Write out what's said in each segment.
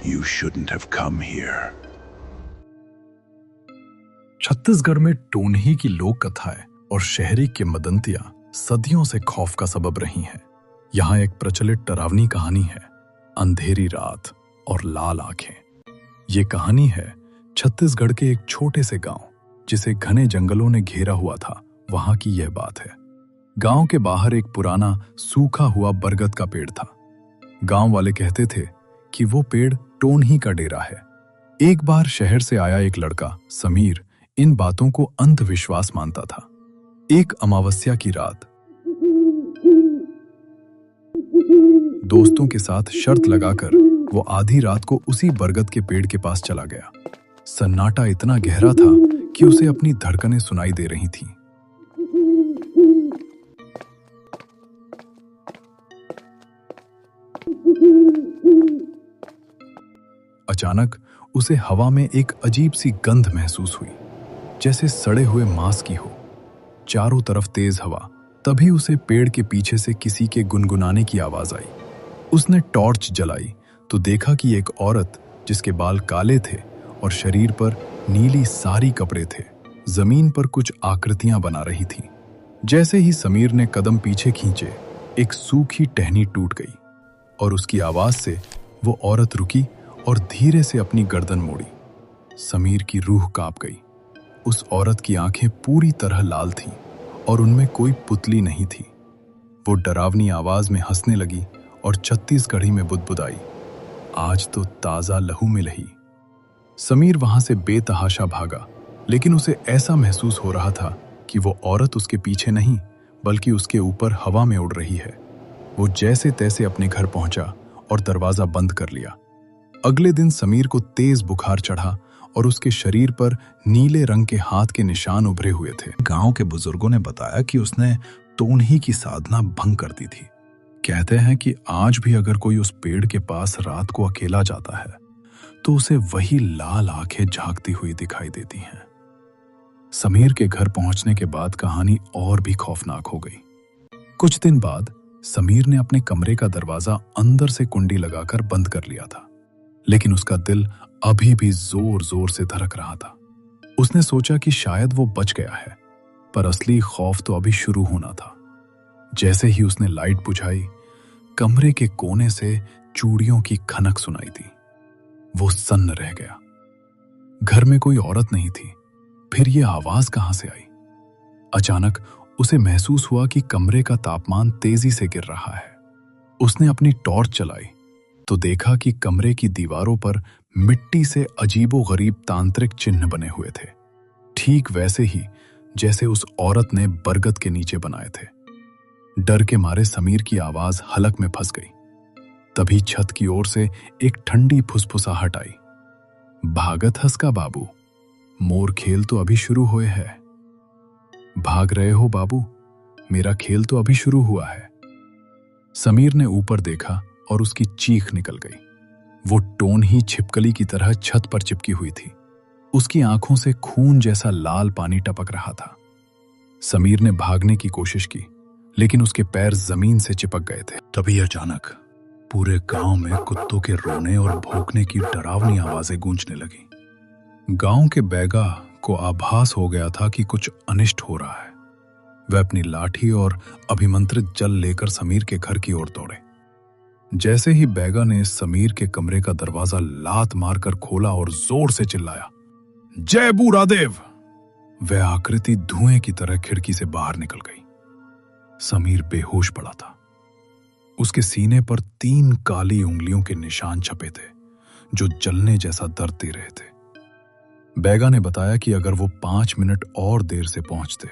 You shouldn't have come here. Chhattisgarh में टोनही की लोक कथाएं और शहरी किंवदंतियां सदियों से खौफ का सबब रही हैं। यहाँ एक प्रचलित डरावनी कहानी है, अंधेरी रात और लाल आंखें। ये कहानी है छत्तीसगढ़ के एक छोटे से गांव जिसे घने जंगलों ने घेरा हुआ था, वहां की यह बात है। गांव के बाहर एक पुराना सूखा हुआ बरगद का पेड़ था। गांव वाले कहते थे कि वो पेड़ टोनही का डेरा है। एक बार शहर से आया एक लड़का समीर इन बातों को अंधविश्वास मानता था। एक अमावस्या की रात दोस्तों के साथ शर्त लगाकर वो आधी रात को उसी बरगद के पेड़ के पास चला गया। सन्नाटा इतना गहरा था कि उसे अपनी धड़कनें सुनाई दे रही थीं। अचानक उसे हवा में एक अजीब सी गंध महसूस हुई, जैसे सड़े हुए मांस की हो। चारों तरफ तेज हवा। तभी उसे पेड़ के पीछे से किसी के गुनगुनाने की आवाज आई। उसने टॉर्च जलाई तो देखा कि एक औरत जिसके बाल काले थे और शरीर पर नीली साड़ी कपड़े थे, जमीन पर कुछ आकृतियां बना रही थी। जैसे ही समीर ने कदम पीछे खींचे, एक सूखी टहनी टूट गई और उसकी आवाज से वो औरत रुकी और धीरे से अपनी गर्दन मोड़ी। समीर की रूह कांप गई। उस औरत की आंखें पूरी तरह लाल थीं और उनमें कोई पुतली नहीं थी। वो डरावनी आवाज में हंसने लगी और छत्तीसगढ़ी में बुदबुदाई, आज तो ताजा लहू में लही। समीर वहां से बेतहाशा भागा, लेकिन उसे ऐसा महसूस हो रहा था कि वो औरत उसके पीछे नहीं बल्कि उसके ऊपर हवा में उड़ रही है। वो जैसे तैसे अपने घर पहुंचा और दरवाजा बंद कर लिया। अगले दिन समीर को तेज बुखार चढ़ा और उसके शरीर पर नीले रंग के हाथ के निशान उभरे हुए थे। गांव के बुजुर्गों ने बताया कि उसने टोनही की साधना भंग कर दी थी। कहते हैं कि आज भी अगर कोई उस पेड़ के पास रात को अकेला जाता है तो उसे वही लाल आंखें झांकती हुई दिखाई देती हैं। समीर के घर पहुंचने के बाद कहानी और भी खौफनाक हो गई। कुछ दिन बाद समीर ने अपने कमरे का दरवाजा अंदर से कुंडी लगाकर बंद कर लिया था, लेकिन उसका दिल अभी भी जोर जोर से धड़क रहा था। उसने सोचा कि शायद वो बच गया है, पर असली खौफ तो अभी शुरू होना था। जैसे ही उसने लाइट बुझाई, कमरे के कोने से चूड़ियों की खनक सुनाई दी। वो सन्न रह गया। घर में कोई औरत नहीं थी, फिर ये आवाज कहां से आई? अचानक उसे महसूस हुआ कि कमरे का तापमान तेजी से गिर रहा है। उसने अपनी टॉर्च चलाई तो देखा कि कमरे की दीवारों पर मिट्टी से अजीबोगरीब तांत्रिक चिन्ह बने हुए थे, ठीक वैसे ही जैसे उस औरत ने बरगद के नीचे बनाए थे। डर के मारे समीर की आवाज हलक में फंस गई। तभी छत की ओर से एक ठंडी फुसफुसाहट आई, भागत हंस का बाबू, मोर खेल तो अभी शुरू हुए है। भाग रहे हो बाबू, मेरा खेल तो अभी शुरू हुआ है। समीर ने ऊपर देखा और उसकी चीख निकल गई। वो टोनही छिपकली की तरह छत पर चिपकी हुई थी। उसकी आंखों से खून जैसा लाल पानी टपक रहा था। समीर ने भागने की कोशिश की, लेकिन उसके पैर जमीन से चिपक गए थे। तभी अचानक पूरे गांव में कुत्तों के रोने और भौंकने की डरावनी आवाजें गूंजने लगी। गांव के बैगा को आभास हो गया था कि कुछ अनिष्ट हो रहा है। वह अपनी लाठी और अभिमंत्रित जल लेकर समीर के घर की ओर दौड़े। जैसे ही बैगा ने समीर के कमरे का दरवाजा लात मारकर खोला और जोर से चिल्लाया, जय बूरादेव! वह आकृति धुएं की तरह खिड़की से बाहर निकल गई। समीर बेहोश पड़ा था। उसके सीने पर 3 काली उंगलियों के निशान छपे थे जो जलने जैसा दर्द दे रहे थे। बैगा ने बताया कि अगर वो 5 मिनट और देर से पहुंचते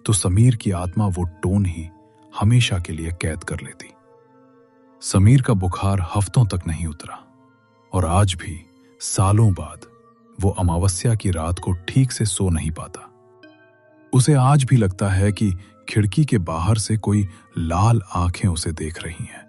तो समीर की आत्मा वो टोनही हमेशा के लिए कैद कर लेती। समीर का बुखार हफ्तों तक नहीं उतरा और आज भी सालों बाद वो अमावस्या की रात को ठीक से सो नहीं पाता। उसे आज भी लगता है कि खिड़की के बाहर से कोई लाल आंखें उसे देख रही हैं।